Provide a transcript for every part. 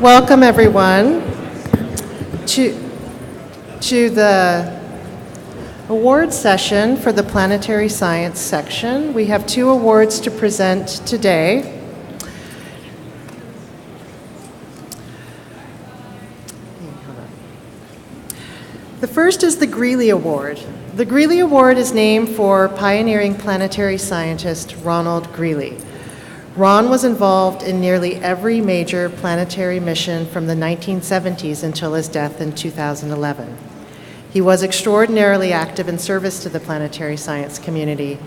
Welcome, everyone, to the award session for the Planetary Science section. We have 2 awards to present today. The first is the Greely Award. The Greely Award is named for pioneering planetary scientist Ronald Greely. Ron was involved in nearly every major planetary mission from the 1970s until his death in 2011. He was extraordinarily active in service to the planetary science community.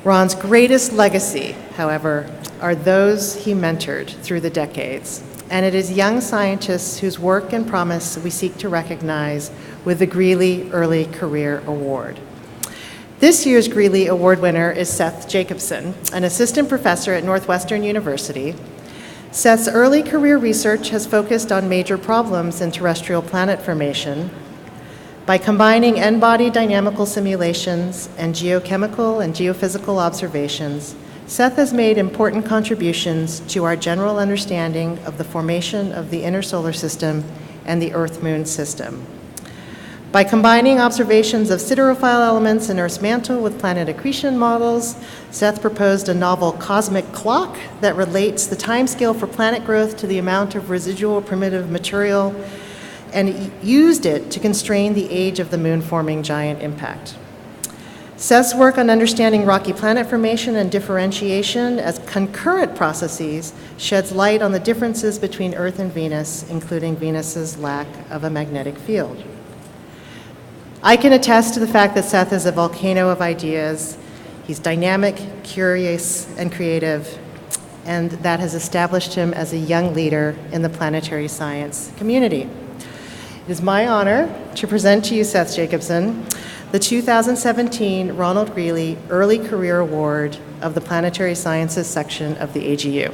Ron's greatest legacy, however, are those he mentored through the decades. And it is young scientists whose work and promise we seek to recognize with the Greely Early Career Award. This year's Greely Award winner is Seth Jacobson, an assistant professor at Northwestern University. Seth's early career research has focused on major problems in terrestrial planet formation. By combining N-body dynamical simulations and geochemical and geophysical observations, Seth has made important contributions to our general understanding of the formation of the inner solar system and the Earth-Moon system. By combining observations of siderophile elements in Earth's mantle with planet accretion models, Seth proposed a novel cosmic clock that relates the timescale for planet growth to the amount of residual primitive material, and used it to constrain the age of the moon-forming giant impact. Seth's work on understanding rocky planet formation and differentiation as concurrent processes sheds light on the differences between Earth and Venus, including Venus's lack of a magnetic field. I can attest to the fact that Seth is a volcano of ideas. He's dynamic, curious, and creative, and that has established him as a young leader in the planetary science community. It is my honor to present to you, Seth Jacobson, the 2017 Ronald Greely Early Career Award of the Planetary Sciences section of the AGU.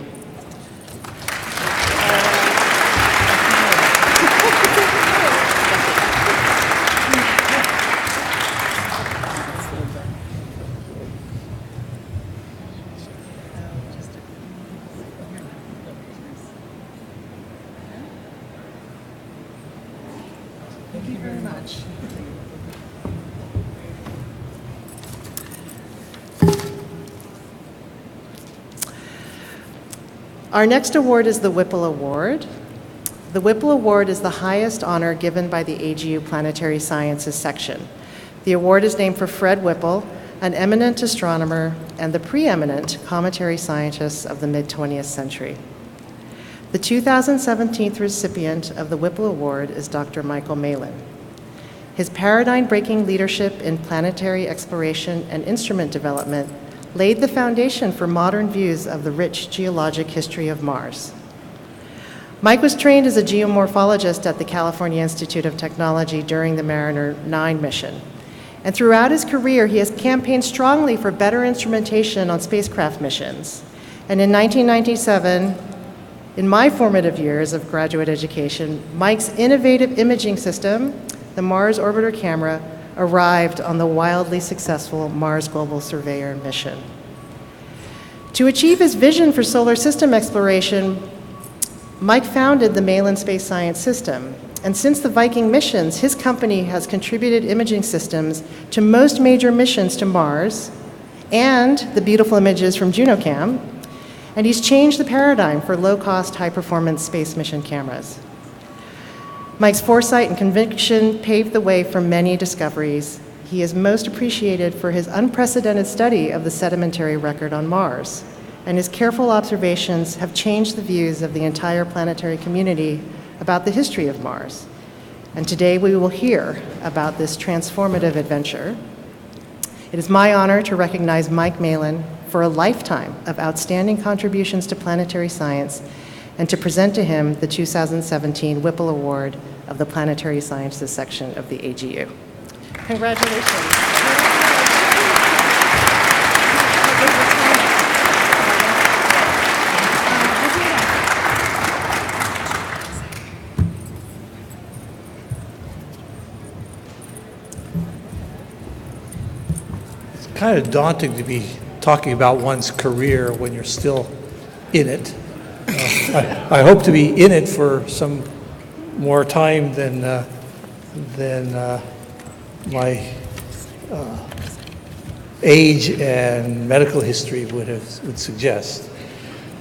Thank you very much. Our next award is the Whipple Award. The Whipple Award is the highest honor given by the AGU Planetary Sciences section. The award is named for Fred Whipple, an eminent astronomer and the preeminent cometary scientist of the mid-20th century. The 2017 recipient of the Whipple Award is Dr. Michael Malin. His paradigm-breaking leadership in planetary exploration and instrument development laid the foundation for modern views of the rich geologic history of Mars. Mike was trained as a geomorphologist at the California Institute of Technology during the Mariner 9 mission. And throughout his career, he has campaigned strongly for better instrumentation on spacecraft missions. And in 1997, in my formative years of graduate education, Mike's innovative imaging system, the Mars Orbiter Camera, arrived on the wildly successful Mars Global Surveyor mission. To achieve his vision for solar system exploration, Mike founded the Malin Space Science System. And since the Viking missions, his company has contributed imaging systems to most major missions to Mars and the beautiful images from JunoCam. And he's changed the paradigm for low-cost, high-performance space mission cameras. Mike's foresight and conviction paved the way for many discoveries. He is most appreciated for his unprecedented study of the sedimentary record on Mars, and his careful observations have changed the views of the entire planetary community about the history of Mars. And today we will hear about this transformative adventure. It is my honor to recognize Mike Malin for a lifetime of outstanding contributions to planetary science and to present to him the 2017 Whipple Award of the Planetary Sciences section of the AGU. Congratulations. It's kind of daunting to be talking about one's career when you're still in it. I hope to be in it for some more time than my age and medical history would suggest.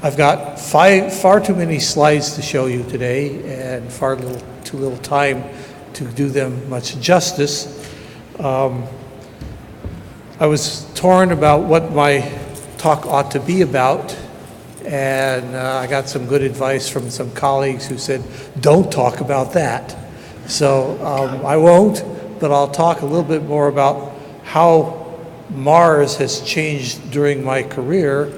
I've got far too many slides to show you today, and too little time to do them much justice. I was torn about what my talk ought to be about, and I got some good advice from some colleagues who said, don't talk about that. So I won't, but I'll talk a little bit more about how Mars has changed during my career,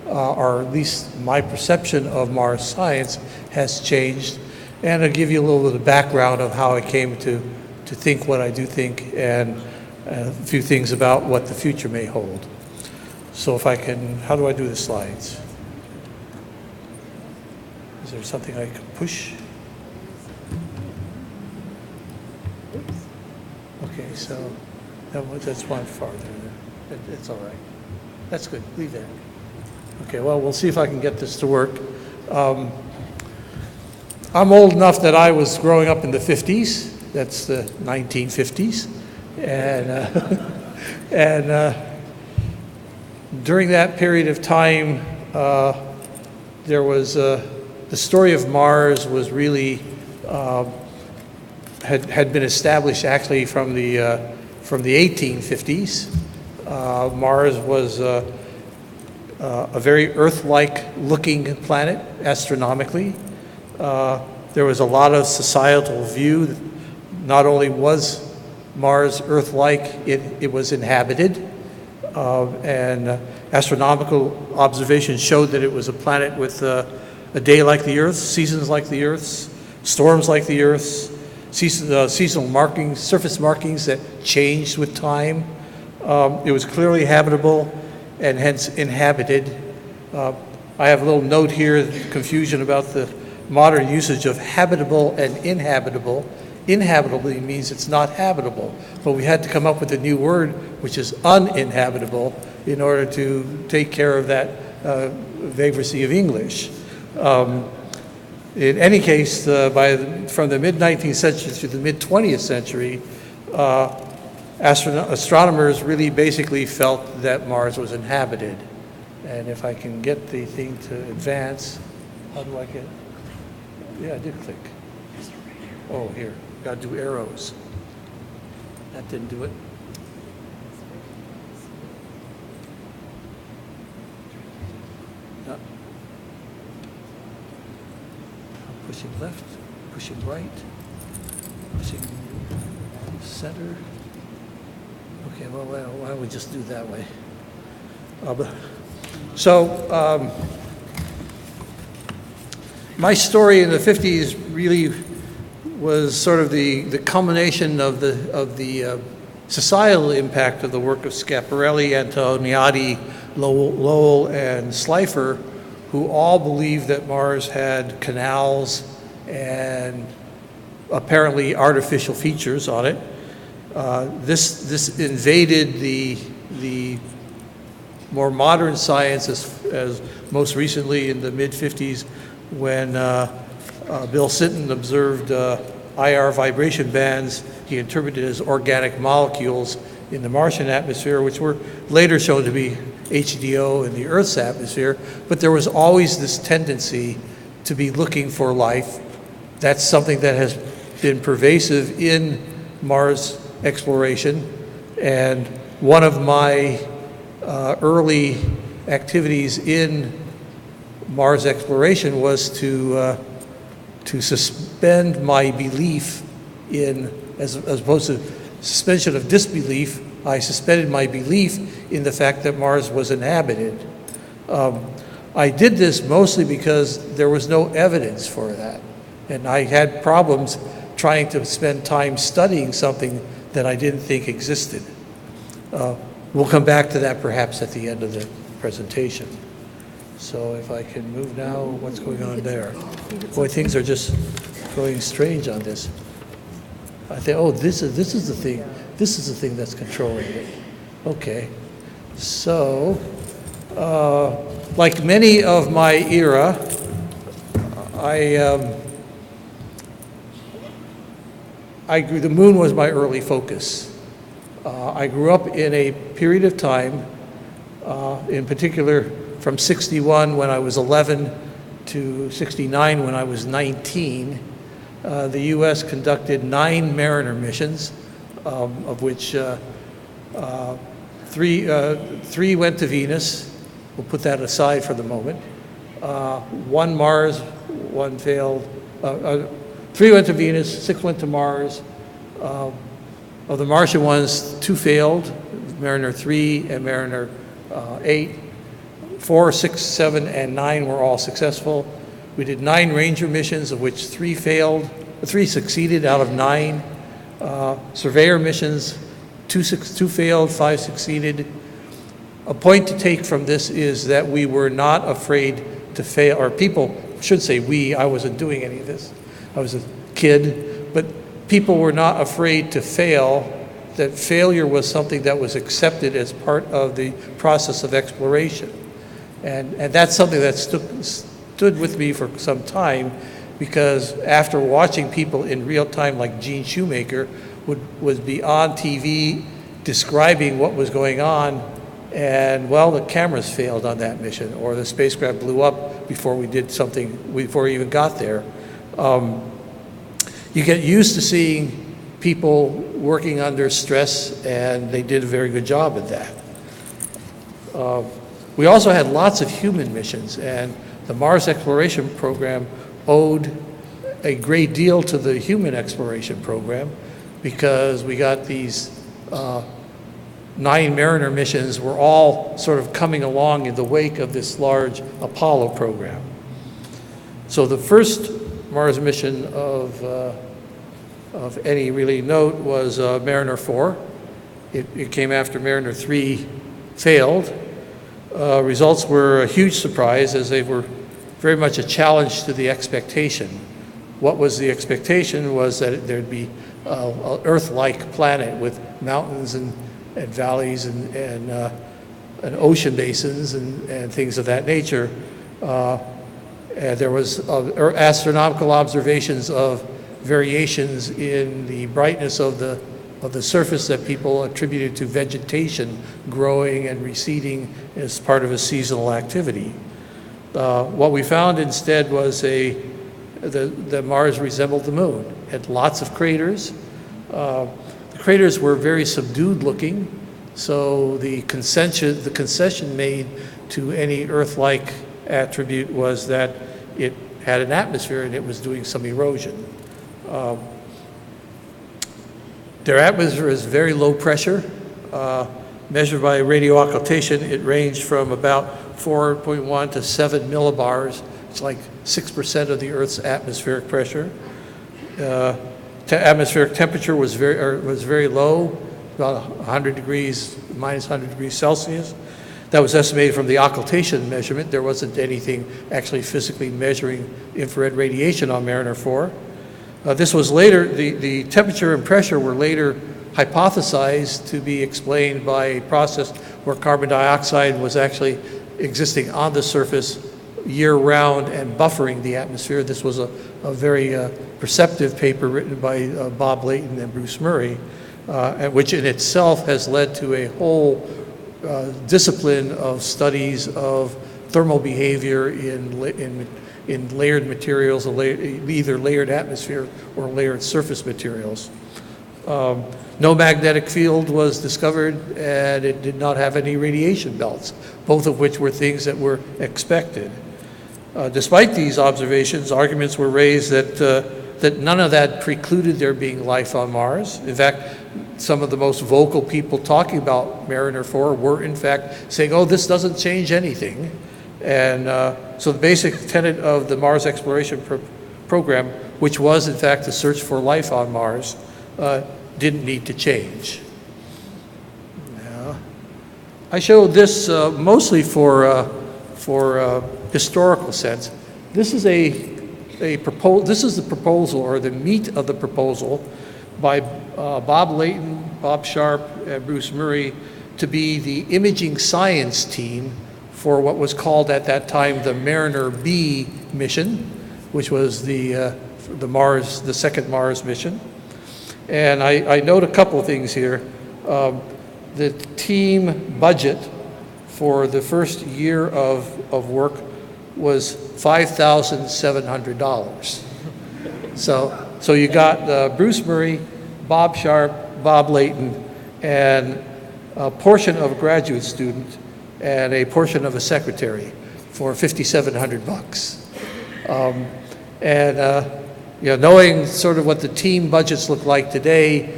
or at least my perception of Mars science has changed, and I'll give you a little bit of background of how I came to think what I do think, and a few things about what the future may hold. So if I can, how do I do the slides? Is there something I can push? Okay, so that's one farther there. It's all right. That's good, leave that. Okay, well, we'll see if I can get this to work. I'm old enough that I was growing up in the 50s. That's the 1950s. And during that period of time, there was the story of Mars was really had been established actually from the 1850s. Mars was a very Earth-like looking planet astronomically. There was a lot of societal view that not only was Mars Earth-like, it was inhabited, and astronomical observations showed that it was a planet with a day like the Earth, seasons like the Earth's, storms like the Earth's, seasonal markings, surface markings that changed with time. It was clearly habitable and hence inhabited. I have a little note here, confusion about the modern usage of habitable and inhabitable. Inhabitable means it's not habitable, but we had to come up with a new word, which is uninhabitable, in order to take care of that vagrancy of English. In any case, from the mid-19th century to the mid-20th century, astronomers really basically felt that Mars was inhabited. And if I can get the thing to advance, how do I get? Yeah, I did click. Oh, here, got to do arrows. That didn't do it. No. I'm pushing left, pushing right, pushing center. Okay, well, why don't we just do it that way? My story in the 50s really was sort of the culmination of the societal impact of the work of Schiaparelli, Antoniadi, Lowell, and Slipher, who all believed that Mars had canals and apparently artificial features on it. This invaded the more modern science as most recently in the mid-50s when Bill Sinton observed IR vibration bands he interpreted as organic molecules in the Martian atmosphere, which were later shown to be HDO in the Earth's atmosphere. But there was always this tendency to be looking for life. That's something that has been pervasive in Mars exploration. And one of my early activities in Mars exploration was to suspend my belief in, as opposed to suspension of disbelief, I suspended my belief in the fact that Mars was inhabited. I did this mostly because there was no evidence for that. And I had problems trying to spend time studying something that I didn't think existed. We'll come back to that perhaps at the end of the presentation. So if I can move now, what's going on there? Boy, things are just going strange on this. I think, oh, this is the thing. This is the thing that's controlling it. Okay. So, like many of my era, the moon was my early focus. I grew up in a period of time, in particular from 61 when I was 11 to 69 when I was 19. The U.S. conducted 9 Mariner missions, of which three went to Venus. We'll put that aside for the moment. 1 Mars, 1 failed. 3 went to Venus, 6 went to Mars. Of the Martian ones, 2 failed, Mariner 3 and Mariner 8. 4, 6, 7, and 9 were all successful. We did 9 Ranger missions, of which 3 failed, 3 succeeded out of 9. Surveyor missions, 2 failed, 5 succeeded. A point to take from this is that we were not afraid to fail, or people should say we, I wasn't doing any of this. I was a kid, but people were not afraid to fail, that failure was something that was accepted as part of the process of exploration. And that's something that stood with me for some time, because after watching people in real time like Gene Shoemaker would be on TV describing what was going on, and well, the cameras failed on that mission, or the spacecraft blew up before we did something, before we even got there. You get used to seeing people working under stress, and they did a very good job at that. We also had lots of human missions, and the Mars exploration program owed a great deal to the human exploration program, because we got these 9 Mariner missions were all sort of coming along in the wake of this large Apollo program. So the first Mars mission of any really note was Mariner 4. It came after Mariner 3 failed. Results were a huge surprise, as they were very much a challenge to the expectation. What was the expectation was that there'd be an Earth-like planet with mountains and valleys and ocean basins and things of that nature. And there was astronomical observations of variations in the brightness of the surface that people attributed to vegetation growing and receding as part of a seasonal activity. What we found instead was that Mars resembled the moon. It had lots of craters. The craters were very subdued looking, so the concession made to any Earth-like attribute was that it had an atmosphere and it was doing some erosion. Their atmosphere is very low pressure. Measured by radio occultation, it ranged from about 4.1 to 7 millibars. It's like 6% of the Earth's atmospheric pressure. Atmospheric temperature was very low, about 100 degrees, minus 100 degrees Celsius. That was estimated from the occultation measurement. There wasn't anything actually physically measuring infrared radiation on Mariner 4. This was later, the temperature and pressure were later hypothesized to be explained by a process where carbon dioxide was actually existing on the surface year-round and buffering the atmosphere. This was a very perceptive paper written by Bob Layton and Bruce Murray, which in itself has led to a whole discipline of studies of thermal behavior in layered materials, either layered atmosphere or layered surface materials. No magnetic field was discovered, and it did not have any radiation belts, both of which were things that were expected. Despite these observations, arguments were raised that none of that precluded there being life on Mars. In fact, some of the most vocal people talking about Mariner 4 were in fact saying, oh, this doesn't change anything. And so the basic tenet of the Mars exploration program, which was in fact the search for life on Mars, didn't need to change. I showed this mostly for historical sense. This is this is the proposal, or the meat of the proposal, by Bob Layton, Bob Sharp, and Bruce Murray, to be the imaging science team for what was called at that time the Mariner B mission. which was the second Mars mission. And I note a couple of things here. The team budget for the first year of work was $5,700. So you got Bruce Murray, Bob Sharp, Bob Layton, and a portion of a graduate student and a portion of a secretary for $5,700. Knowing sort of what the team budgets look like today,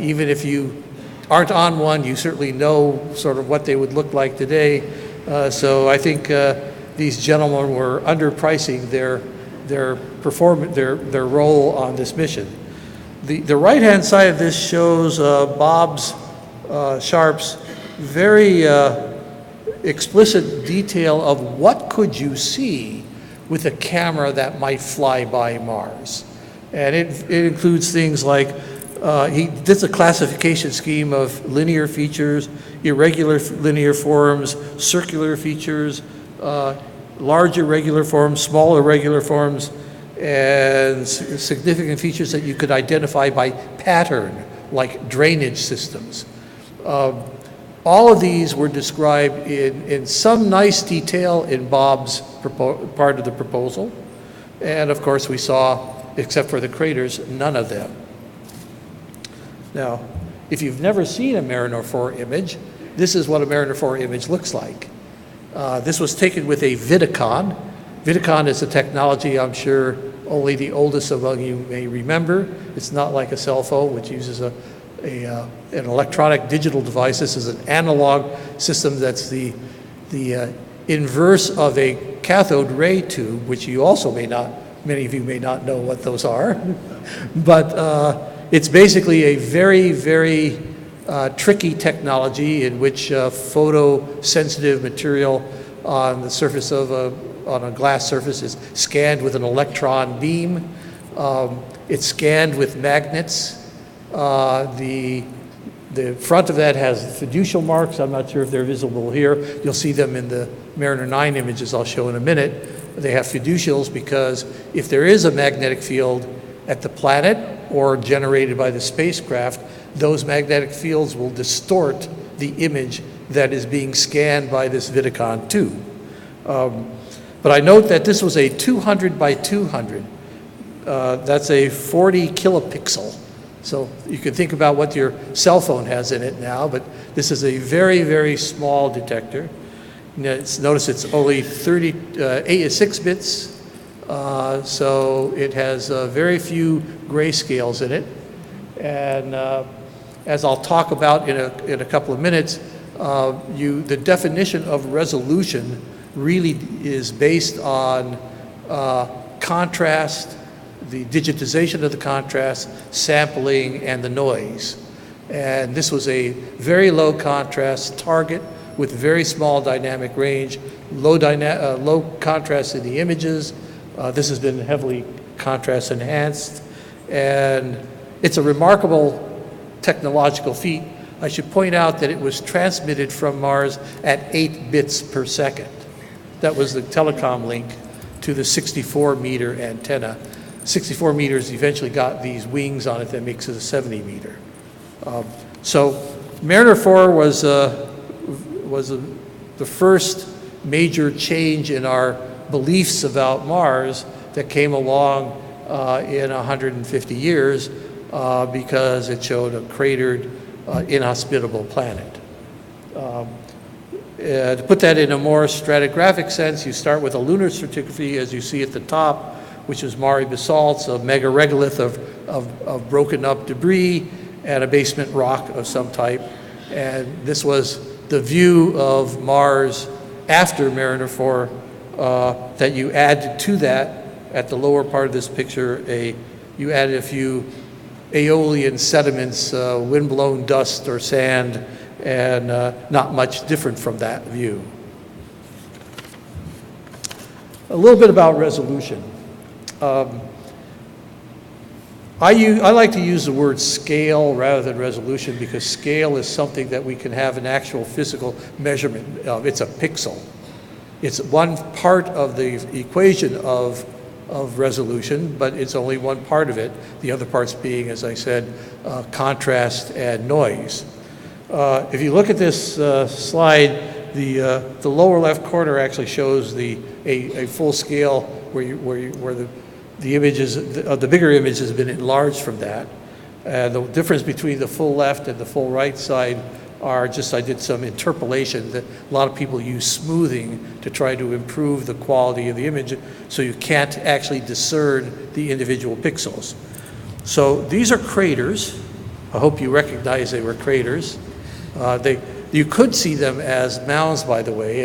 even if you aren't on one, you certainly know sort of what they would look like today. So I think these gentlemen were underpricing their role on this mission. The right-hand side of this shows Bob's Sharp's very explicit detail of what could you see with a camera that might fly by Mars. And it includes things like, he did a classification scheme of linear features, irregular linear forms, circular features, large irregular forms, small irregular forms, and significant features that you could identify by pattern, like drainage systems. All of these were described in some nice detail in Bob's part of the proposal. And of course we saw, except for the craters, none of them. Now, if you've never seen a Mariner 4 image, this is what a Mariner 4 image looks like. This was taken with a Vidicon. Vidicon is a technology I'm sure only the oldest among you may remember. It's not like a cell phone, which uses an electronic digital device. This is an analog system that's the inverse of a cathode ray tube, which you also many of you may not know what those are. But it's basically a very, very tricky technology in which photosensitive material on the surface of on a glass surface is scanned with an electron beam. It's scanned with magnets. The front of that has fiducial marks. I'm not sure if they're visible here. You'll see them in the Mariner 9 images I'll show in a minute. They have fiducials because if there is a magnetic field at the planet or generated by the spacecraft, those magnetic fields will distort the image that is being scanned by this Vidicon tube. But I note that this was a 200 by 200. That's a 40 kilopixel. So you can think about what your cell phone has in it now, but this is a very, very small detector. Notice it's only 6 bits, so it has very few grayscales in it. And as I'll talk about in a couple of minutes, the definition of resolution really is based on contrast, the digitization of the contrast, sampling, and the noise. And this was a very low contrast target with very small dynamic range, low contrast in the images. This has been heavily contrast enhanced. And it's a remarkable technological feat. I should point out that it was transmitted from Mars at 8 bits per second. That was the telecom link to the 64-meter antenna. 64 meters eventually got these wings on it that makes it a 70 meter. So Mariner 4 was the first major change in our beliefs about Mars that came along in 150 years because it showed a cratered, inhospitable planet. To put that in a more stratigraphic sense, you start with a lunar stratigraphy, as you see at the top, which is Mare basalts, a megaregolith of broken up debris, and a basement rock of some type. And this was the view of Mars after Mariner 4 that you added to that at the lower part of this picture. You added a few aeolian sediments, windblown dust or sand, and not much different from that view. A little bit about resolution. I like to use the word scale rather than resolution because scale is something that we can have an actual physical measurement of. It's a pixel. It's one part of the equation of of resolution, but it's only one part of it. The other parts being, as I said, contrast and noise. If you look at this slide, the lower left corner actually shows a full scale where the images, the bigger image has been enlarged from that. The difference between the full left and the full right side are just, I did some interpolation that a lot of people use smoothing to try to improve the quality of the image so you can't actually discern the individual pixels. So these are craters. I hope you recognize they were craters. You could see them as mounds, by the way,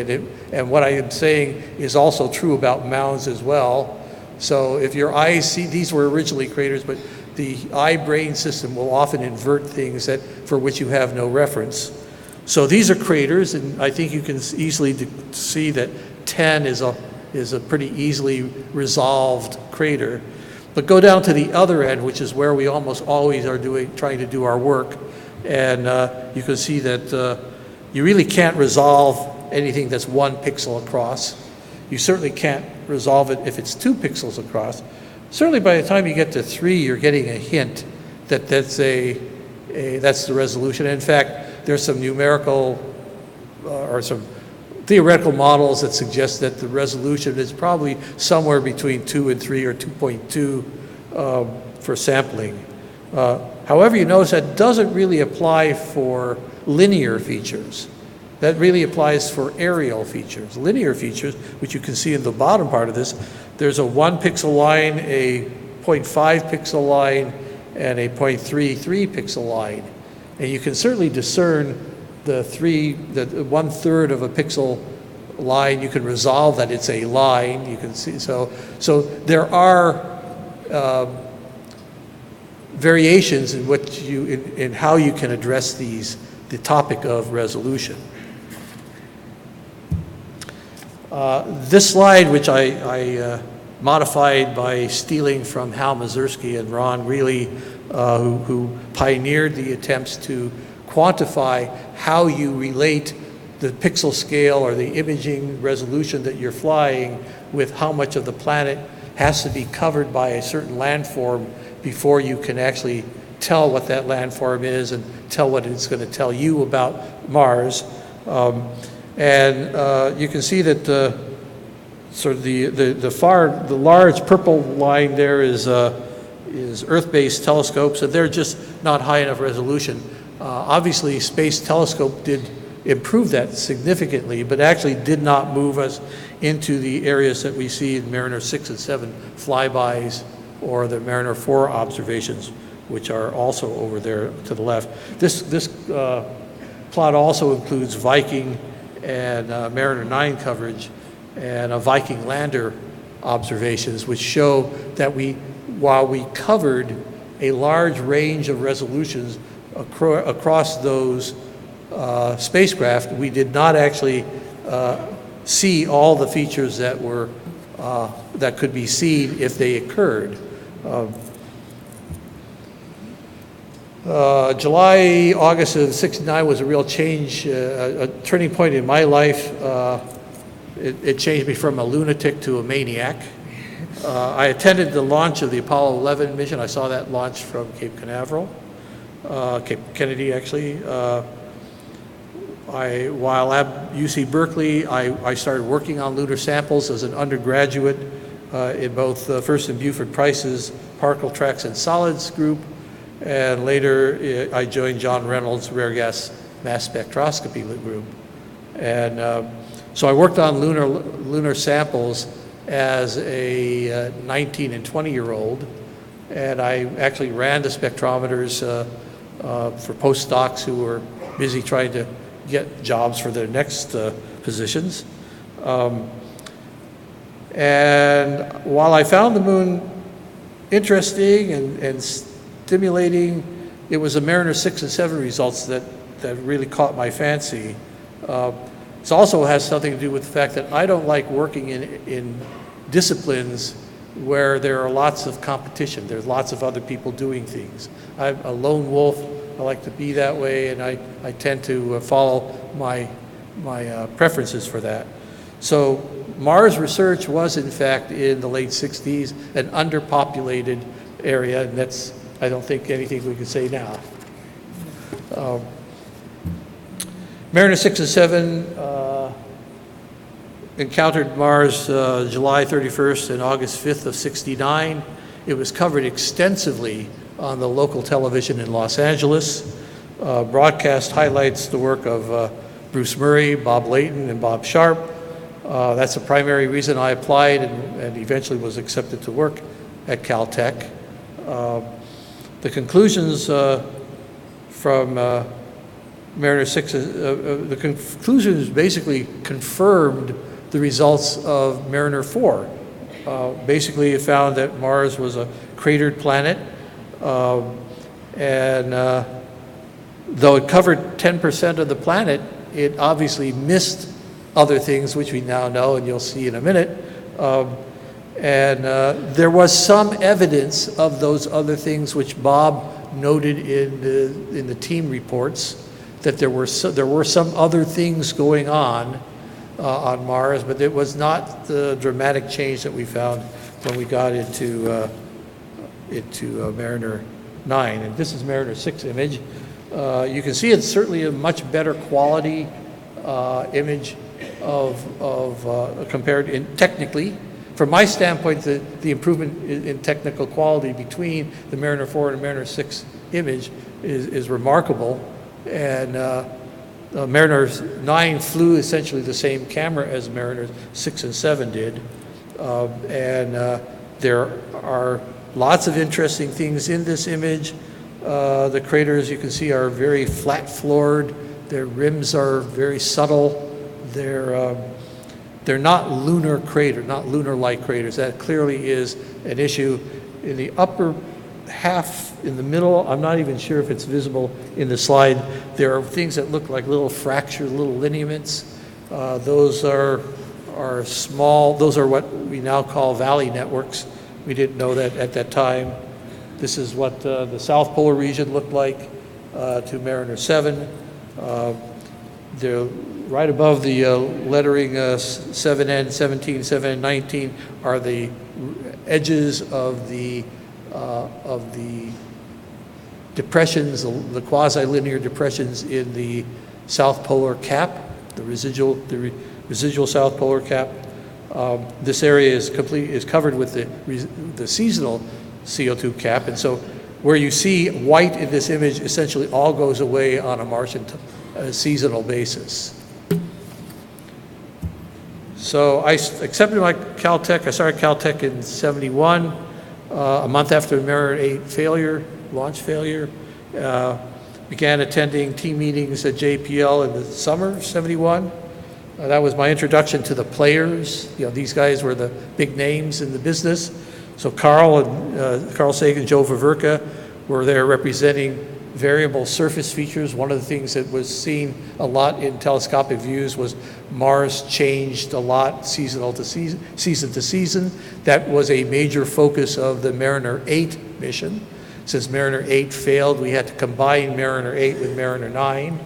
and what I am saying is also true about mounds as well. So if your eyes see, these were originally craters, but the eye-brain system will often invert things for which you have no reference. So these are craters, and I think you can easily see that 10 is a pretty easily resolved crater. But go down to the other end, which is where we almost always are trying to do our work, and you can see that you really can't resolve anything that's 1 pixel across. You certainly can't resolve it if it's 2 pixels across. Certainly by the time you get to 3, you're getting a hint that that's the resolution. In fact, there's some numerical or some theoretical models that suggest that the resolution is probably somewhere between 2 and 3 or 2.2 for sampling. However, you notice that doesn't really apply for linear features. That really applies for aerial features. Linear features, which you can see in the bottom part of this, there's a 1 pixel line, a 0.5 pixel line, and a 0.33 pixel line. And you can certainly discern the 1/3 of a pixel line. You can resolve that it's a line. You can see, so there are variations in how you can address the topic of resolution. This slide, which I modified by stealing from Hal Mazursky and Ron Greely, who pioneered the attempts to quantify how you relate the pixel scale or the imaging resolution that you're flying with how much of the planet has to be covered by a certain landform before you can actually tell what that landform is and tell what it's going to tell you about Mars. You can see that the large purple line there is Earth-based telescopes, and they're just not high enough resolution. Obviously, Space Telescope did improve that significantly, but actually did not move us into the areas that we see in Mariner 6 and 7 flybys or the Mariner 4 observations, which are also over there to the left. This plot also includes Viking and Mariner 9 coverage and a Viking lander observations, which show that while we covered a large range of resolutions across those spacecraft, we did not actually see all the features that could be seen if they occurred. July, August of '69 was a real change, a turning point in my life. It changed me from a lunatic to a maniac. I attended the launch of the Apollo 11 mission. I saw that launch from Cape Canaveral, Cape Kennedy actually. While at UC Berkeley, I started working on lunar samples as an undergraduate in both First and Buford Price's Particle Tracks and Solids group, and later I joined John Reynolds' rare gas mass spectroscopy group. And so I worked on lunar samples as a 19 and 20-year-old, and I actually ran the spectrometers for postdocs who were busy trying to get jobs for their next positions. And while I found the moon interesting and stimulating, it was the Mariner 6 and 7 results that really caught my fancy. It also has something to do with the fact that I don't like working in disciplines where there are lots of competition. There's lots of other people doing things. I'm a lone wolf. I like to be that way, and I tend to follow my preferences for that. So Mars research was, in fact, in the late 60s, an underpopulated area, and that's, I don't think, anything we can say now. Mariner 6 and 7 encountered Mars July 31st and August 5th of 69. It was covered extensively on the local television in Los Angeles. Broadcast highlights the work of Bruce Murray, Bob Layton, and Bob Sharp. That's the primary reason I applied and eventually was accepted to work at Caltech. The conclusions from Mariner 6, the conclusions basically confirmed the results of Mariner 4. Basically, it found that Mars was a cratered planet, and though it covered 10% of the planet, it obviously missed other things, which we now know, and you'll see in a minute. There was some evidence of those other things, which Bob noted in the team reports, that there were some other things going on Mars, but it was not the dramatic change that we found when we got into Mariner 9. And this is Mariner 6 image. You can see it's certainly a much better quality image compared technically. From my standpoint, the improvement in technical quality between the Mariner 4 and Mariner 6 image is remarkable. And Mariner 9 flew essentially the same camera as Mariner 6 and 7 did. There are lots of interesting things in this image. The craters, you can see, are very flat-floored. Their rims are very subtle. They're not lunar craters, not lunar-like craters. That clearly is an issue. In the upper half, in the middle, I'm not even sure if it's visible in the slide, there are things that look like little fractures, little lineaments. Those are small. Those are what we now call valley networks. We didn't know that at that time. This is what the South Polar region looked like to Mariner 7. They're right above the lettering 7N, 17, 7N, 19 are the edges of the depressions, the quasi-linear depressions in the South Polar cap, the residual South Polar cap. This area is covered with the seasonal CO2 cap, and so where you see white in this image essentially all goes away on a Martian seasonal basis. So I accepted my Caltech. I started Caltech in '71, a month after Mariner 8 launch failure. Began attending team meetings at JPL in the summer of '71. That was my introduction to the players. These guys were the big names in the business. So Carl Sagan, Joe Vaverka were there representing variable surface features. One of the things that was seen a lot in telescopic views was Mars changed a lot season to season. That was a major focus of the Mariner 8 mission. Since Mariner 8 failed, we had to combine Mariner 8 with Mariner 9.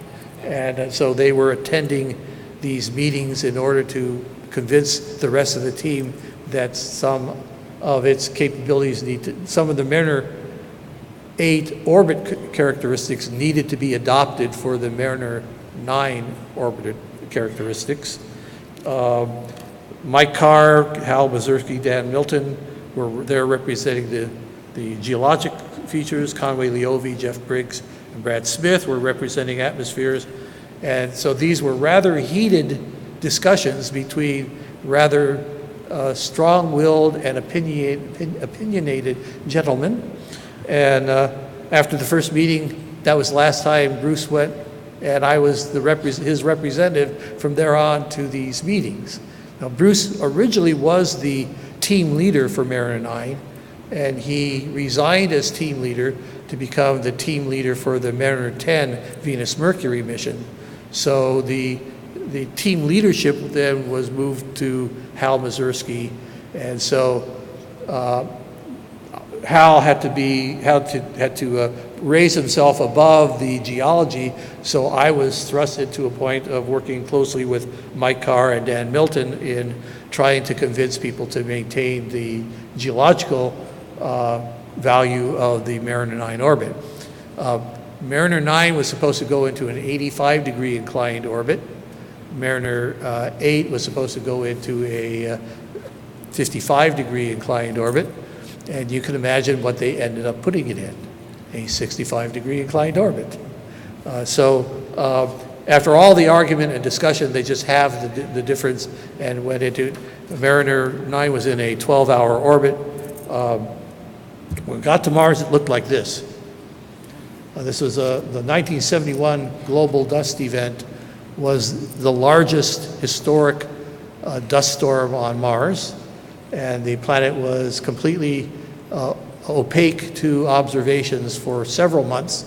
And so they were attending these meetings in order to convince the rest of the team that some of its capabilities some of the Mariner 8 orbit characteristics needed to be adopted for the Mariner 9 orbit characteristics. Mike Carr, Hal Mazursky, Dan Milton were there representing the geologic features. Conway Leovy, Jeff Briggs, and Brad Smith were representing atmospheres. And so these were rather heated discussions between rather strong-willed and opinionated gentlemen. And after the first meeting, that was the last time Bruce went, and I was his representative from there on to these meetings. Now, Bruce originally was the team leader for Mariner 9, and he resigned as team leader to become the team leader for the Mariner 10 Venus-Mercury mission. So the team leadership then was moved to Hal Mazursky, and so Hal had to raise himself above the geology, so I was thrust into a point of working closely with Mike Carr and Dan Milton in trying to convince people to maintain the geological value of the Mariner 9 orbit. Mariner 9 was supposed to go into an 85-degree inclined orbit. Mariner 8 was supposed to go into a 55-degree inclined orbit, and you can imagine what they ended up putting it in, a 65-degree inclined orbit. After all the argument and discussion, they just have the difference and went into, Mariner 9 was in a 12-hour orbit. When it got to Mars, it looked like this. This was the 1971 global dust event, was the largest historic dust storm on Mars, and the planet was completely opaque to observations for several months.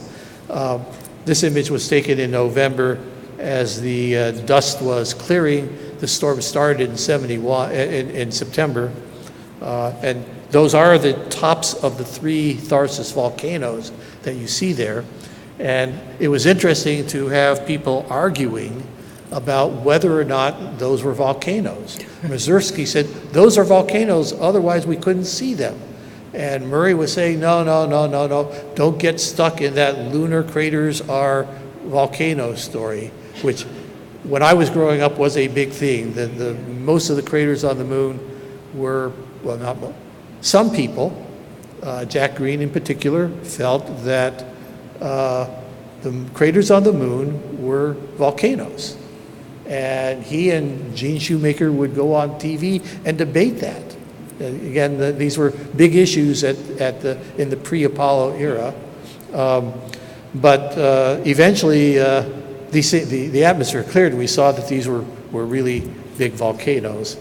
This image was taken in November as the dust was clearing. The storm started in September, and those are the tops of the 3 Tharsis volcanoes that you see there. And it was interesting to have people arguing about whether or not those were volcanoes. Mazursky said, those are volcanoes, otherwise we couldn't see them. And Murray was saying, no, don't get stuck in that lunar craters are volcanoes story, which when I was growing up was a big thing. Most of the craters on the moon were, well, not most, some people, Jack Green in particular, felt that the craters on the moon were volcanoes. And he and Gene Shoemaker would go on TV and debate that. Again, these were big issues in the pre-Apollo era. But eventually, the atmosphere cleared, and we saw that these were really big volcanoes.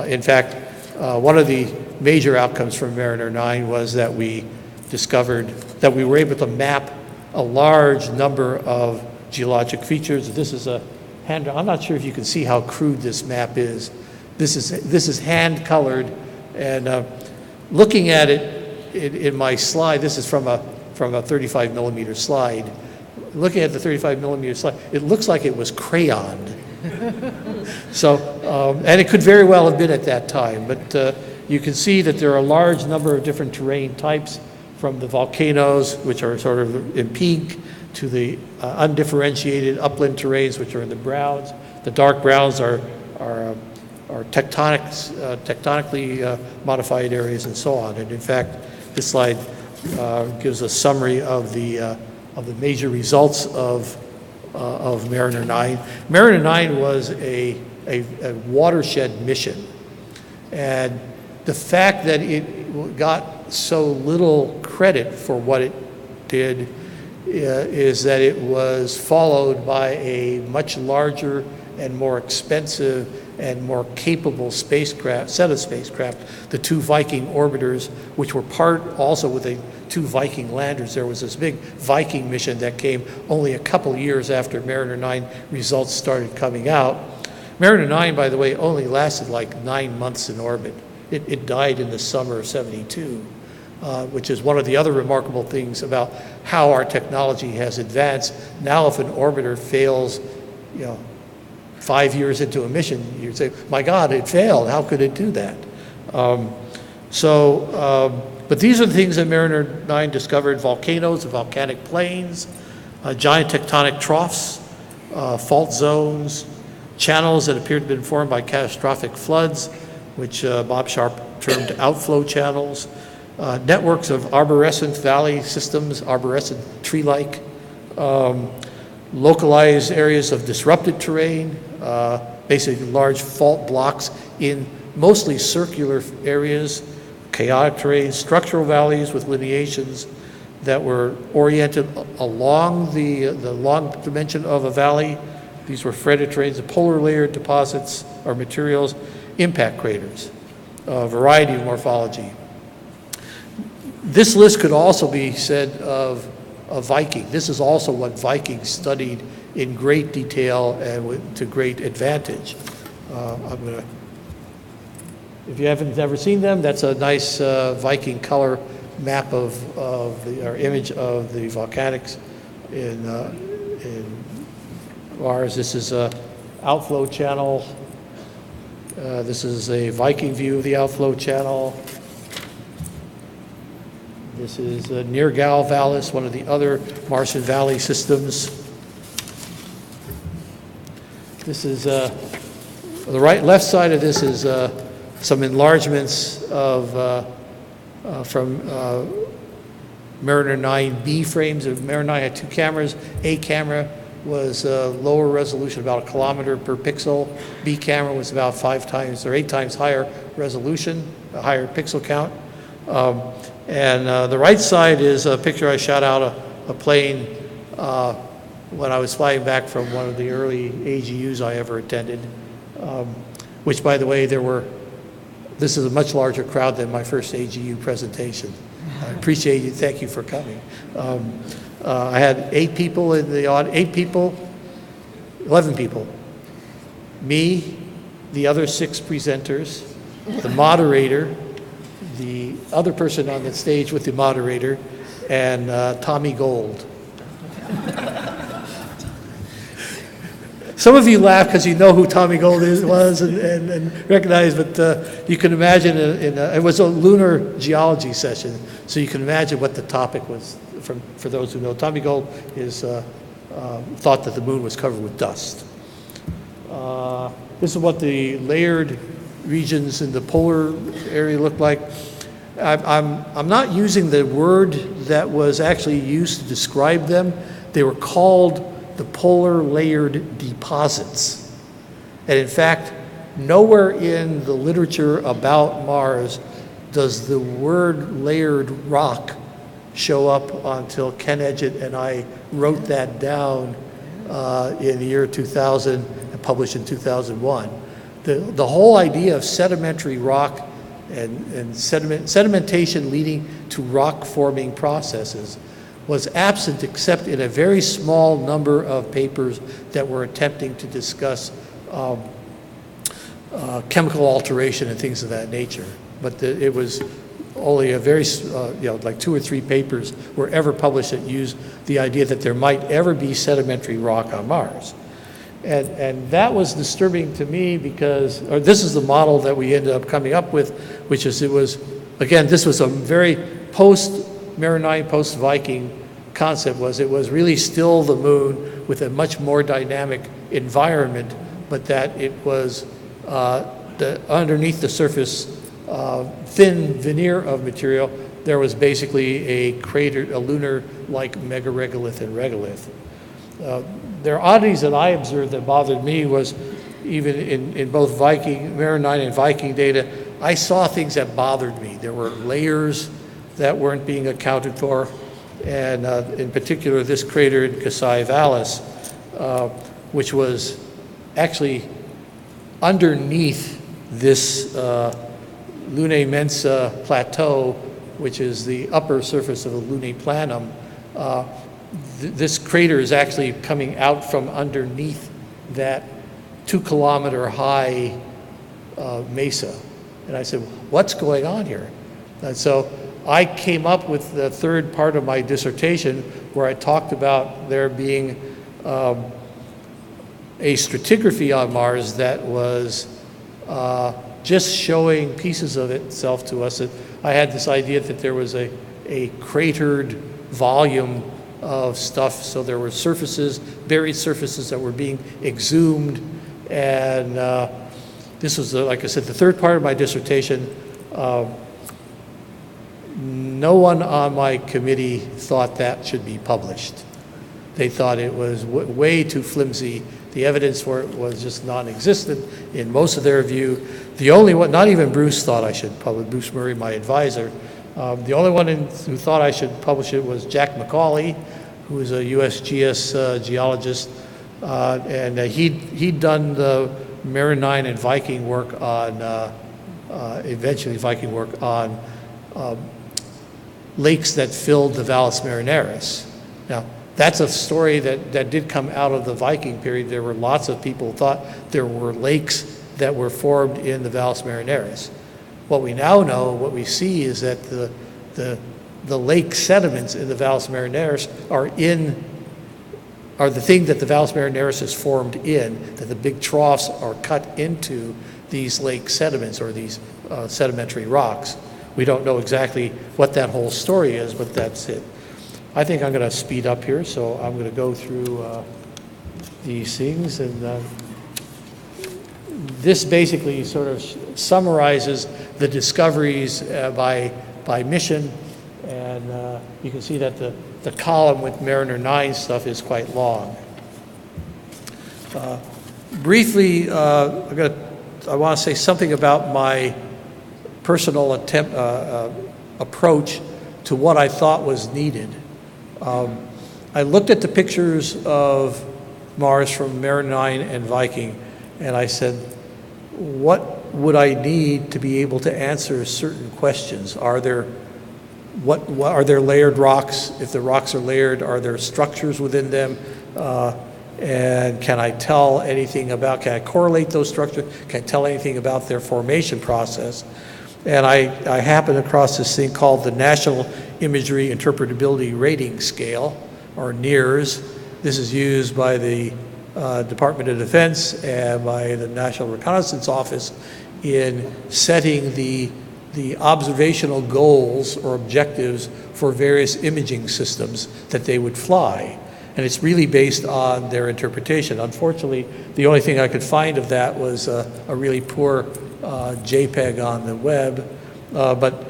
In fact, one of the major outcomes from Mariner 9 was that we discovered that we were able to map a large number of geologic features. This is a hand. I'm not sure if you can see how crude this map is. This is hand colored, and looking at it in my slide, this is from a 35 millimeter slide. Looking at the 35 millimeter slide, it looks like it was crayoned. So, and it could very well have been at that time, but you can see that there are a large number of different terrain types, from the volcanoes, which are sort of in pink, to the undifferentiated upland terrains, which are in the browns. The dark browns are tectonically modified areas and so on. And in fact, this slide gives a summary of the major results of Mariner 9. Mariner 9 was a watershed mission. And the fact that it got so little credit for what it did is that it was followed by a much larger and more expensive and more capable set of spacecraft, the 2 Viking orbiters, which were part also with the 2 Viking landers. There was this big Viking mission that came only a couple years after Mariner 9 results started coming out. Mariner 9, by the way, only lasted like 9 months in orbit. It died in the summer of '72, which is one of the other remarkable things about how our technology has advanced. Now, if an orbiter fails, 5 years into a mission, you'd say, my God, it failed. How could it do that? But these are the things that Mariner 9 discovered: volcanoes, volcanic plains, giant tectonic troughs, fault zones, channels that appeared to have been formed by catastrophic floods, which Bob Sharp termed outflow channels, networks of arborescent valley systems, arborescent tree-like, localized areas of disrupted terrain, basically large fault blocks in mostly circular areas, chaotic terrain, structural valleys with lineations that were oriented along the long dimension of a valley. These were fretted terrains, the polar layer deposits or materials, impact craters, a variety of morphology. This list could also be said of Viking. This is also what Vikings studied in great detail and to great advantage. If you haven't ever seen them, that's a nice Viking color map or image of the volcanics in Mars. This is a outflow channel This is a Viking view of the outflow channel. This is near Vallis, one of the other Martian Valley systems. This is, the left side of this is some enlargements of, from Mariner 9B frames. Mariner 9 had 2 cameras. A camera was lower resolution, about 1 kilometer per pixel. B camera was about 5 times or 8 times higher resolution, a higher pixel count. And the right side is a picture I shot out a plane when I was flying back from one of the early AGUs I ever attended, which, by the way, this is a much larger crowd than my first AGU presentation. I appreciate you. Thank you for coming. I had 8 people in the audience, 11 people. Me, the other 6 presenters, the moderator, the other person on the stage with the moderator, and Tommy Gold. Some of you laugh because you know who Tommy Gold was and recognize, but you can imagine it was a lunar geology session, so you can imagine what the topic was. For those who know, Tommy Gold is thought that the moon was covered with dust. This is what the layered regions in the polar area look like. I'm not using the word that was actually used to describe them. They were called the polar layered deposits. And in fact, nowhere in the literature about Mars does the word layered rock show up until Ken Edgett and I wrote that down in the year 2000 and published in 2001. The whole idea of sedimentary rock and sedimentation leading to rock forming processes was absent except in a very small number of papers that were attempting to discuss chemical alteration and things of that nature. But it was only a very, like 2 or 3 papers were ever published that used the idea that there might ever be sedimentary rock on Mars. And that was disturbing to me because, or this is the model that we ended up coming up with, which is this was a very post-Mariner 9, post-Viking concept. It was really still the moon with a much more dynamic environment, but that it was underneath the surface thin veneer of material, there was basically a crater, a lunar-like megaregolith and regolith. There are oddities that I observed that bothered me was even in both Mariner 9 and Viking data, I saw things that bothered me. There were layers that weren't being accounted for, and in particular this crater in Kasai Vallis, which was actually underneath this Lunae Mensa plateau, which is the upper surface of the Lunae Planum. This crater is actually coming out from underneath that 2-kilometer high mesa. And I said, what's going on here? And so I came up with the third part of my dissertation where I talked about there being a stratigraphy on Mars that was just showing pieces of itself to us. I had this idea that there was a cratered volume of stuff, so there were surfaces, buried surfaces that were being exhumed, and this was, like I said, the third part of my dissertation. No one on my committee thought that should be published. They thought it was way too flimsy. The evidence for it was just non-existent in most of their view. The only one, not even Bruce thought I should publish, Bruce Murray, my advisor. The only one who thought I should publish it was Jack McCauley, who is a USGS geologist. And he'd done the Mariner 9 and Viking work on, eventually Viking work on lakes that filled the Valles Marineris. Now, that's a story that did come out of the Viking period. There were lots of people who thought there were lakes that were formed in the Valles Marineris. What we now know, what we see is that the lake sediments in the Valles Marineris are the thing that the Valles Marineris is formed in, that the big troughs are cut into. these lake sediments or these sedimentary rocks. We don't know exactly what that whole story is, but that's it. I think I'm going to speed up here, so I'm going to go through these things. And this basically sort of summarizes the discoveries by mission. And you can see that the column with Mariner 9 stuff is quite long. Briefly, I want to say something about my personal approach to what I thought was needed. I looked at the pictures of Mars from Mariner 9 and Viking, and I said, what would I need to be able to answer certain questions? Are there layered rocks? If the rocks are layered, are there structures within them? And can I tell anything about, can I correlate those structures? Can I tell anything about their formation process? And I happened across this thing called the National Imagery Interpretability Rating Scale, or NIRS. This is used by the Department of Defense and by the National Reconnaissance Office in setting the observational goals or objectives for various imaging systems that they would fly. And it's really based on their interpretation. Unfortunately, the only thing I could find of that was a really poor JPEG on the web. But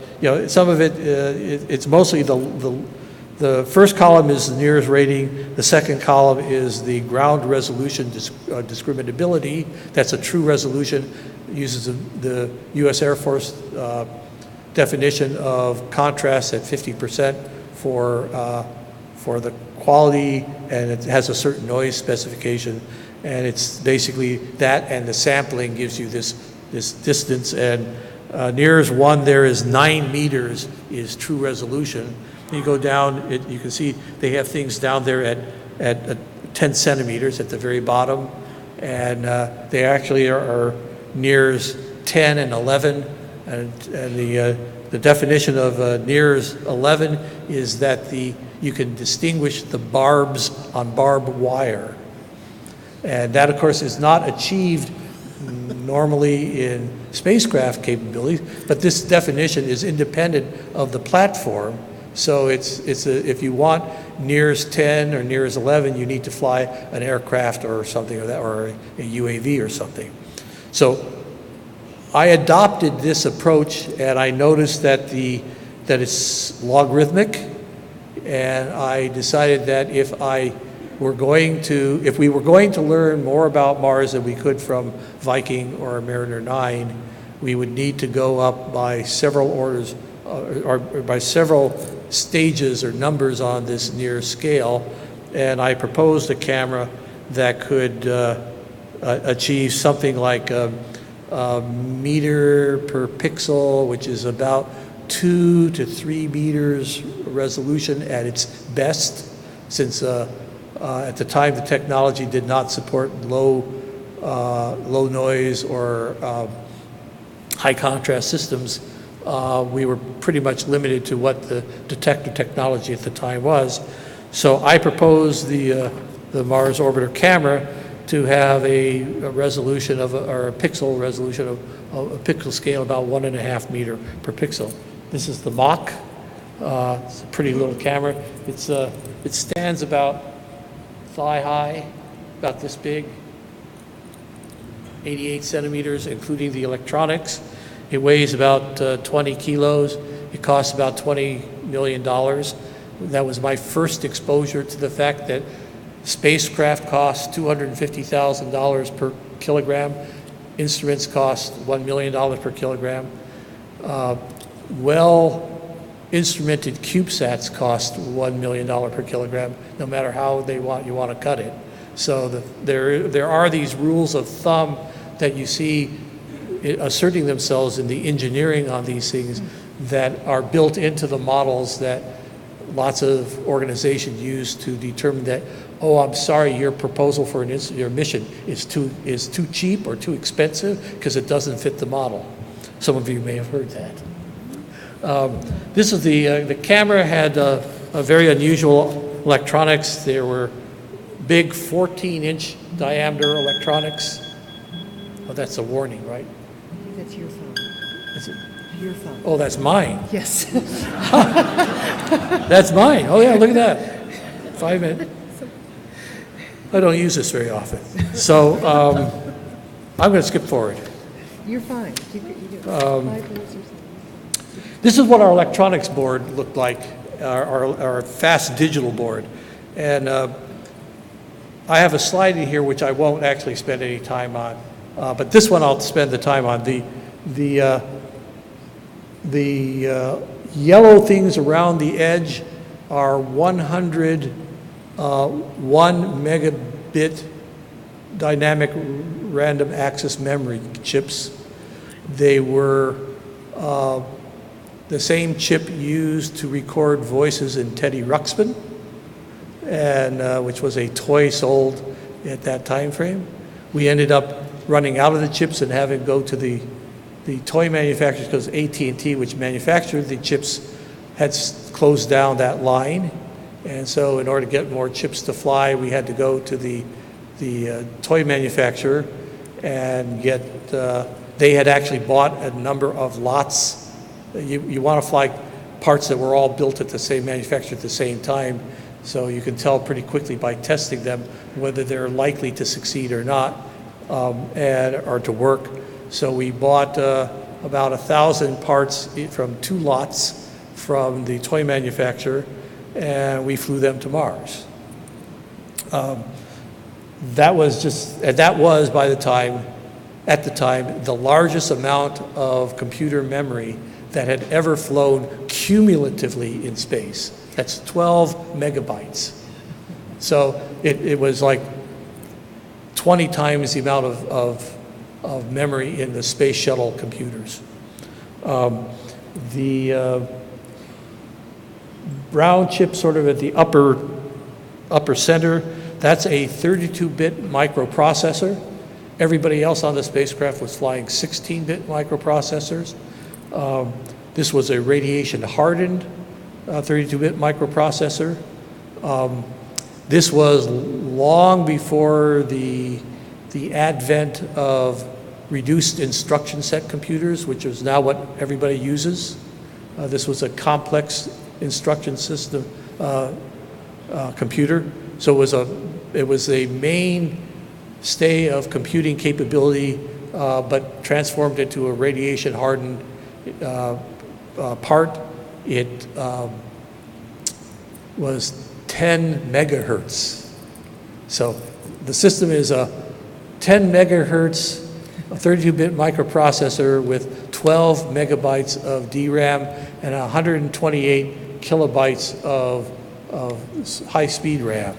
some of it, it's mostly the first column is the NIRS rating. The second column is the ground resolution discriminability. That's a true resolution. It uses the U.S. Air Force definition of contrast at 50% for the quality, and it has a certain noise specification, and it's basically that, and the sampling gives you this distance. And NIRS 1 there is 9 meters is true resolution. You go down, you can see they have things down there at 10 centimeters at the very bottom, and they actually are NIRS 10 and 11, and the definition of NIRS 11 is that you can distinguish the barbs on barbed wire. And that, of course, is not achieved normally in spacecraft capabilities, but this definition is independent of the platform. So if you want NIRS 10 or NIRS 11, you need to fly an aircraft or something or that, or a UAV or something. So I adopted this approach, and I noticed that it's logarithmic, and I decided that if we were going to learn more about Mars than we could from Viking or Mariner 9, we would need to go up by several orders or by several stages or numbers on this NIRS scale. And I proposed a camera that could achieve something like a meter per pixel, which is about 2 to 3 meters resolution at its best, since at the time the technology did not support low noise or high contrast systems. We were pretty much limited to what the detector technology at the time was. So I proposed the Mars Orbiter camera to have a resolution or a pixel resolution of a pixel scale about 1.5 meter per pixel. This is the Mach. It's a pretty little camera. It stands about thigh high, about this big, 88 centimeters, including the electronics. It weighs about 20 kilos. It costs about $20 million. That was my first exposure to the fact that spacecraft cost $250,000 per kilogram. Instruments cost $1 million per kilogram. Well-instrumented CubeSats cost $1 million per kilogram, no matter how you want to cut it. So there are these rules of thumb that you see asserting themselves in the engineering on these things that are built into the models that lots of organizations use to determine that, oh, I'm sorry, your proposal for your mission is too cheap or too expensive because it doesn't fit the model. Some of you may have heard that. This is the camera had a very unusual electronics. There were big 14-inch diameter electronics. Oh, that's a warning, right? That's your phone. Is it? Your phone. Oh, that's mine. Yes. That's mine. Oh, yeah, look at that. 5 minutes. I don't use this very often. So I'm going to skip forward. You're fine. You do. 5 minutes or something. This is what our electronics board looked like, our fast digital board. And I have a slide in here which I won't actually spend any time on. But this one I'll spend the time on. The yellow things around the edge are 1 megabit dynamic random access memory chips. They were the same chip used to record voices in Teddy Ruxpin, and which was a toy sold at that time frame. We ended up running out of the chips and having to go to the toy manufacturers because AT&T, which manufactured the chips, had closed down that line. And so in order to get more chips to fly, we had to go to the toy manufacturer and get, they had actually bought a number of lots. You want to fly parts that were all built at the same manufacturer at the same time, so you can tell pretty quickly by testing them whether they're likely to succeed or not, or to work. So we bought about 1,000 parts from 2 lots from the toy manufacturer, and we flew them to Mars. That was at the time, the largest amount of computer memory that had ever flown cumulatively in space. That's 12 megabytes. So it was like 20 times the amount of memory in the space shuttle computers. The brown chip sort of at the upper center, that's a 32-bit microprocessor. Everybody else on the spacecraft was flying 16-bit microprocessors. This was a radiation-hardened 32-bit microprocessor. This was long before the advent of reduced instruction set computers, which is now what everybody uses. This was a complex instruction system computer. So it was a mainstay of computing capability, but transformed into a radiation-hardened part. It was 10 megahertz. So the system is a 10 megahertz, a 32-bit microprocessor with 12 megabytes of DRAM and 128 kilobytes of high-speed RAM.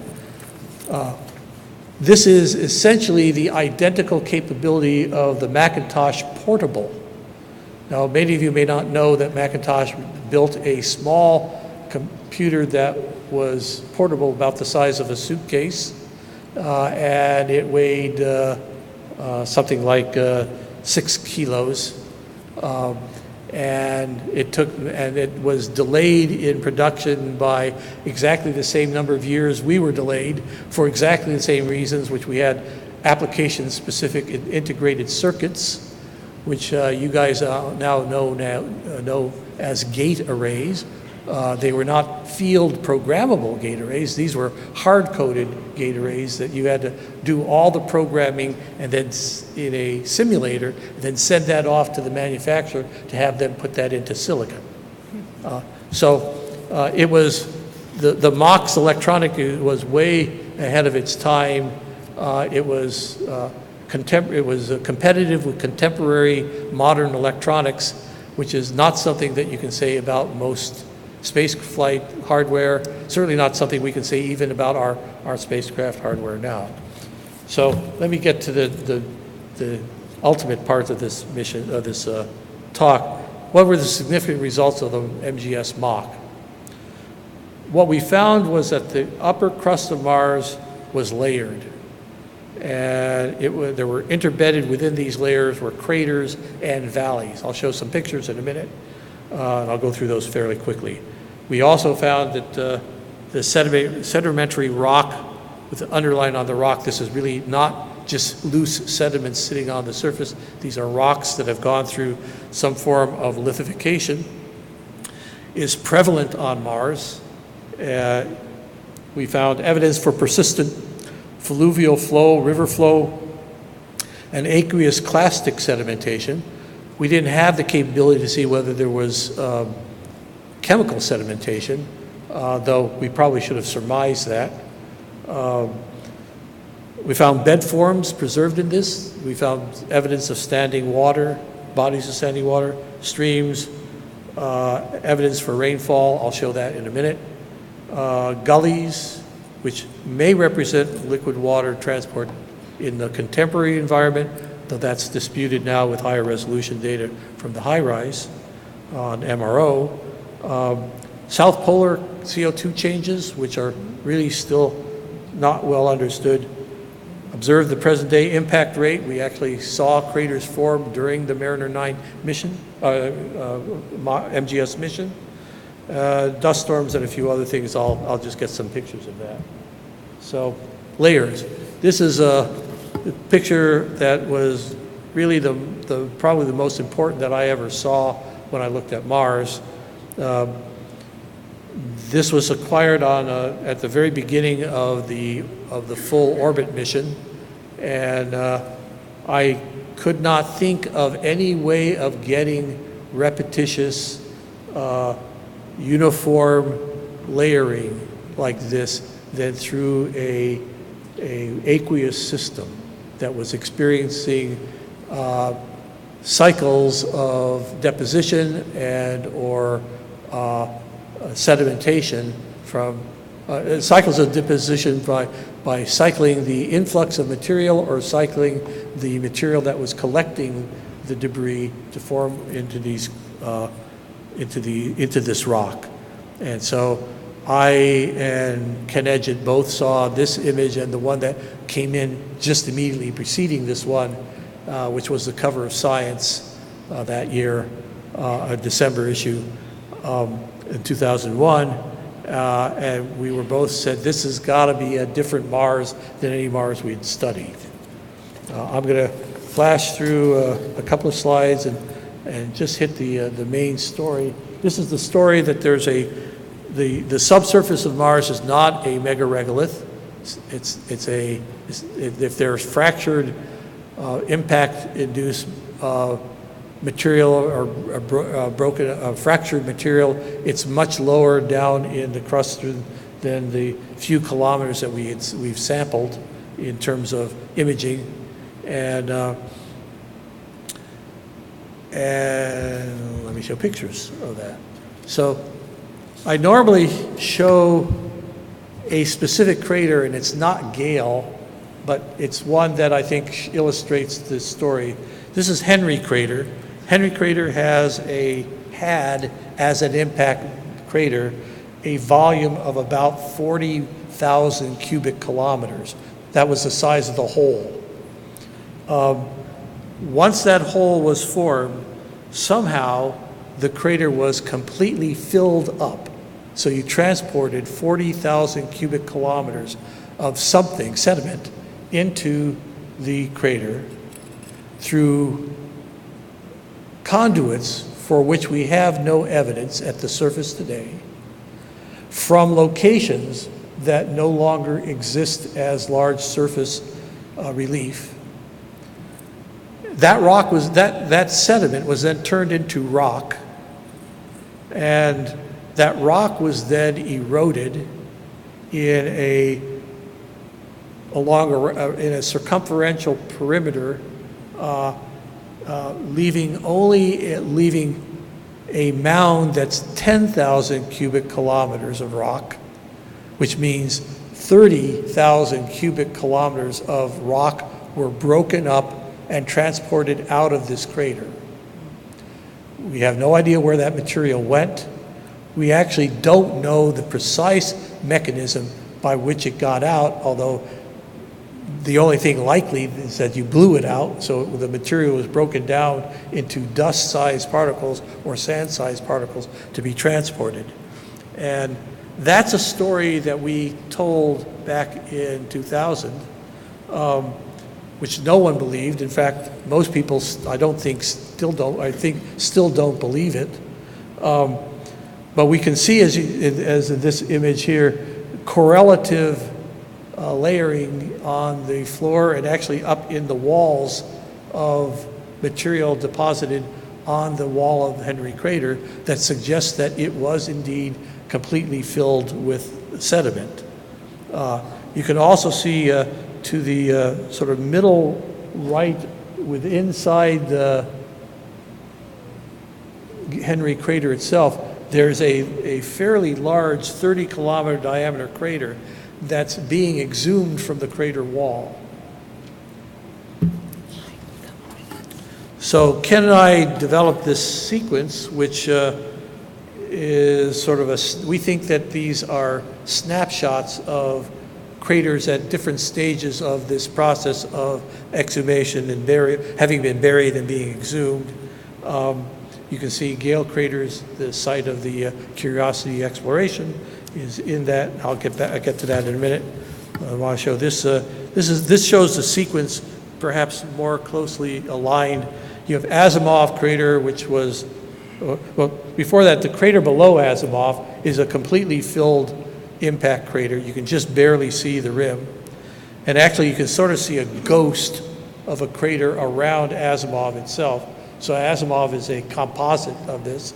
This is essentially the identical capability of the Macintosh Portable. Now, many of you may not know that Macintosh built a small computer that was portable, about the size of a suitcase, and it weighed something like 6 kilos. And it was delayed in production by exactly the same number of years we were delayed for exactly the same reasons, which we had application-specific integrated circuits, which you guys now know as gate arrays. They were not field programmable gate arrays. These were hard-coded gate arrays that you had to do all the programming and then in a simulator, then send that off to the manufacturer to have them put that into silicon. It was, the MOX electronic was way ahead of its time. It was competitive with contemporary modern electronics, which is not something that you can say about most space flight hardware, certainly not something we can say even about our spacecraft hardware now. So let me get to the ultimate part of this mission, of this talk. What were the significant results of the MGS MOC? What we found was that the upper crust of Mars was layered. And there were interbedded within these layers were craters and valleys. I'll show some pictures in a minute, and I'll go through those fairly quickly. We also found that the sedimentary rock with the underline on the rock, this is really not just loose sediments sitting on the surface. These are rocks that have gone through some form of lithification, is prevalent on Mars. We found evidence for persistent fluvial flow, river flow, and aqueous clastic sedimentation. We didn't have the capability to see whether there was chemical sedimentation, though we probably should have surmised that. We found bed forms preserved in this. We found evidence of standing water, bodies of standing water, streams, evidence for rainfall. I'll show that in a minute. Gullies, which may represent liquid water transport in the contemporary environment, though that's disputed now with higher resolution data from the high rise on MRO. South polar CO2 changes, which are really still not well understood. Observed the present day impact rate. We actually saw craters form during the Mariner 9 mission, MGS mission. Dust storms and a few other things. I'll just get some pictures of that. So, layers. This is a picture that was really probably the most important that I ever saw when I looked at Mars. This was acquired at the very beginning of the full orbit mission, and I could not think of any way of getting repetitious, uniform layering like this than through a aqueous system that was experiencing cycles of deposition and or sedimentation from cycles of deposition by cycling the influx of material or cycling the material that was collecting the debris to form into these into this rock. And so I and Ken Edgett both saw this image and the one that came in just immediately preceding this one, which was the cover of Science that year, a December issue in 2001. And we were both said, this has got to be a different Mars than any Mars we'd studied. I'm going to flash through a couple of slides and just hit the main story. This is the story that there's the subsurface of Mars is not a megaregolith. If there's fractured, impact-induced material or broken, fractured material, it's much lower down in the crust than the few kilometers that we've sampled in terms of imaging, and let me show pictures of that. So I normally show a specific crater, and it's not Gale, but it's one that I think illustrates this story. This is Henry Crater. Henry Crater had as an impact crater a volume of about 40,000 cubic kilometers. That was the size of the hole. Once that hole was formed, somehow the crater was completely filled up. So you transported 40,000 cubic kilometers of something, sediment, into the crater through conduits for which we have no evidence at the surface today, from locations that no longer exist as large surface relief. That rock was that sediment was then turned into rock, and that rock was then eroded in a circumferential perimeter, leaving a mound that's 10,000 cubic kilometers of rock, which means 30,000 cubic kilometers of rock were broken up and transported out of this crater. We have no idea where that material went. We actually don't know the precise mechanism by which it got out, although the only thing likely is that you blew it out, so the material was broken down into dust-sized particles or sand-sized particles to be transported. And that's a story that we told back in 2000. which no one believed. In fact, most people, still don't believe it. But we can see, as in this image here, correlative layering on the floor and actually up in the walls of material deposited on the wall of the Henry crater that suggests that it was indeed completely filled with sediment. You can also see to the sort of middle right inside the Henry crater itself, there's a fairly large 30-kilometer diameter crater that's being exhumed from the crater wall. So Ken and I developed this sequence, which is sort of we think that these are snapshots of craters at different stages of this process of exhumation and having been buried and being exhumed. You can see Gale craters, the site of the Curiosity exploration, is in that. I'll get to that in a minute. I want to show this. This shows the sequence perhaps more closely aligned. You have Azimoff Crater, which was, well, before that, the crater below Azimoff is a completely filled impact crater. You can just barely see the rim. And actually, you can sort of see a ghost of a crater around Azimoff itself. So Azimoff is a composite of this.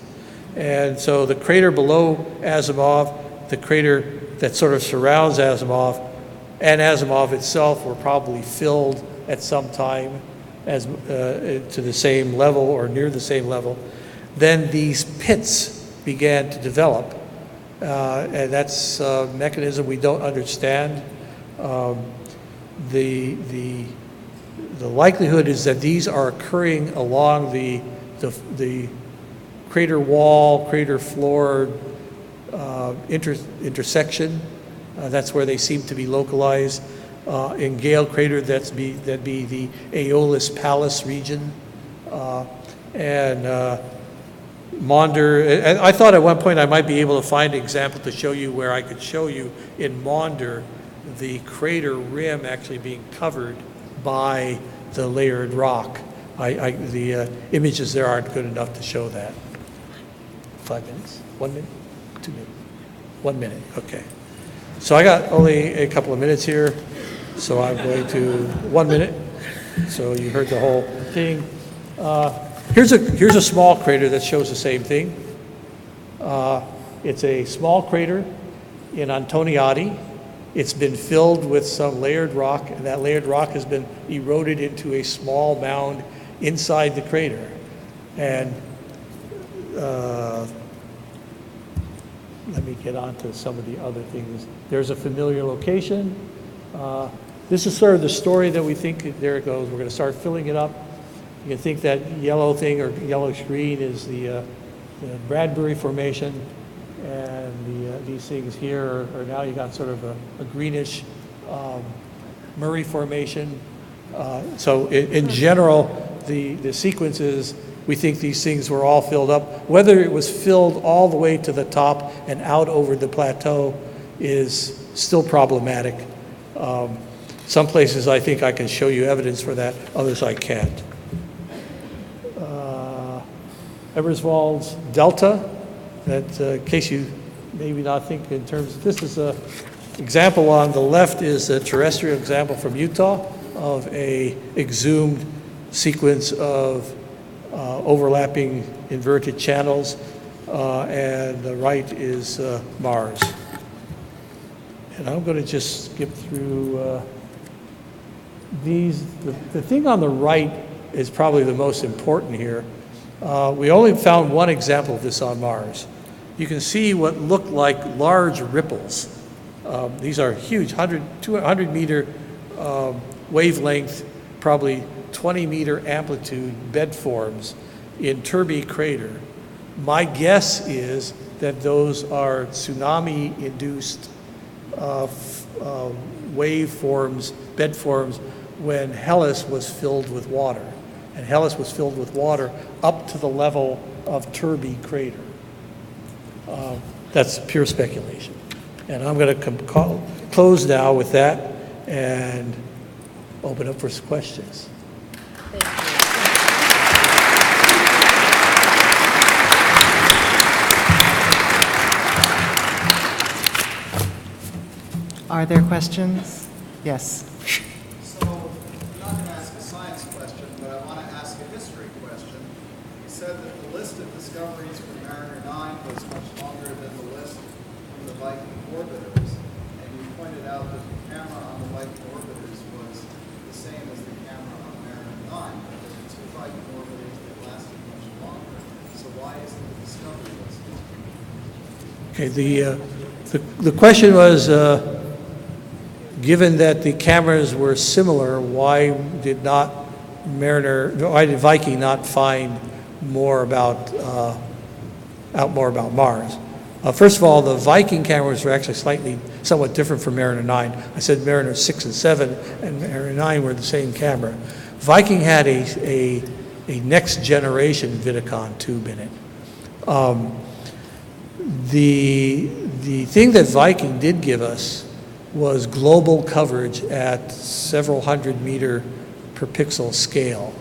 And so the crater below Azimoff, the crater that sort of surrounds Azimoff, and Azimoff itself were probably filled at some time as to the same level or near the same level. Then these pits began to develop. And that's a mechanism we don't understand. The likelihood is that these are occurring along the crater wall, crater floor intersection. That's where they seem to be localized. In Gale Crater, that'd be the Aeolus Palus region. And Maunder, I thought at one point I might be able to find an example to show you where I could show you in Maunder the crater rim actually being covered by the layered rock. The images there aren't good enough to show that. 5 minutes? 1 minute? 2 minutes? 1 minute, okay. So I got only a couple of minutes here, so I'm going to 1 minute. So you heard the whole thing. Here's a small crater that shows the same thing. It's a small crater in Antoniadi. It's been filled with some layered rock, and that layered rock has been eroded into a small mound inside the crater. And let me get on to some of the other things. There's a familiar location. This is sort of the story that we think, there it goes, we're going to start filling it up. You can think that yellow thing or yellowish green is the Bradbury Formation, and these things here are now you got sort of a greenish Murray Formation. So in general, the sequence is we think these things were all filled up. Whether it was filled all the way to the top and out over the plateau is still problematic. Some places I think I can show you evidence for that, others I can't. Eberswald's Delta, that in case you maybe not think in terms of, this is a example on the left is a terrestrial example from Utah of a exhumed sequence of overlapping inverted channels, and the right is Mars. And I'm going to just skip through these. The thing on the right is probably the most important here. We only found one example of this on Mars. You can see what look like large ripples. These are huge, 200 meter wavelength, probably 20 meter amplitude bed forms in Turby Crater. My guess is that those are tsunami induced wave forms, bed forms, when Hellas was filled with water. And Hellas was filled with water up to the level of Turby Crater. That's pure speculation. And I'm going to close now with that. And open up for questions. Thank you. Are there questions? Yes. So, I'm not going to ask a science question, but I want to ask a history question. You said that the list of discoveries from Mariner 9 was much longer than the list from the Viking orbiters, and you pointed out that the camera on the Viking orbiters was the same as the camera on Mariner 9, but there were two Viking orbiters that lasted much longer. So why isn't the discovery list? Okay, the question was, given that the cameras were similar, why did Viking not find more about Mars? First of all, the Viking cameras were actually somewhat different from Mariner 9. I said Mariner 6 and 7 and Mariner 9 were the same camera. Viking had a next generation Vidicon tube in it. The thing that Viking did give us was global coverage at several hundred meter per pixel scale.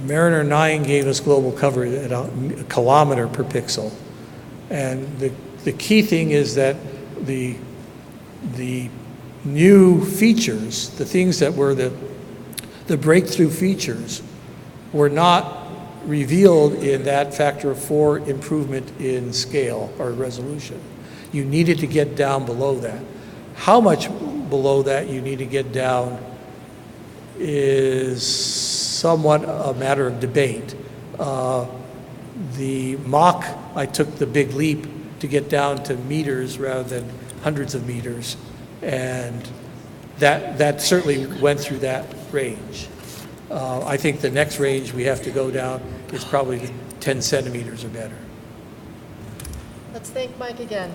Mariner 9 gave us global coverage at a kilometer per pixel. And the key thing is that the new features, the things that were the breakthrough features, were not revealed in that factor of 4 improvement in scale or resolution. You needed to get down below that. How much below that you need to get down is somewhat a matter of debate. The Mach, I took the big leap to get down to meters rather than hundreds of meters, and that certainly went through that range. I think the next range we have to go down is probably 10 centimeters or better. Let's thank Mike again.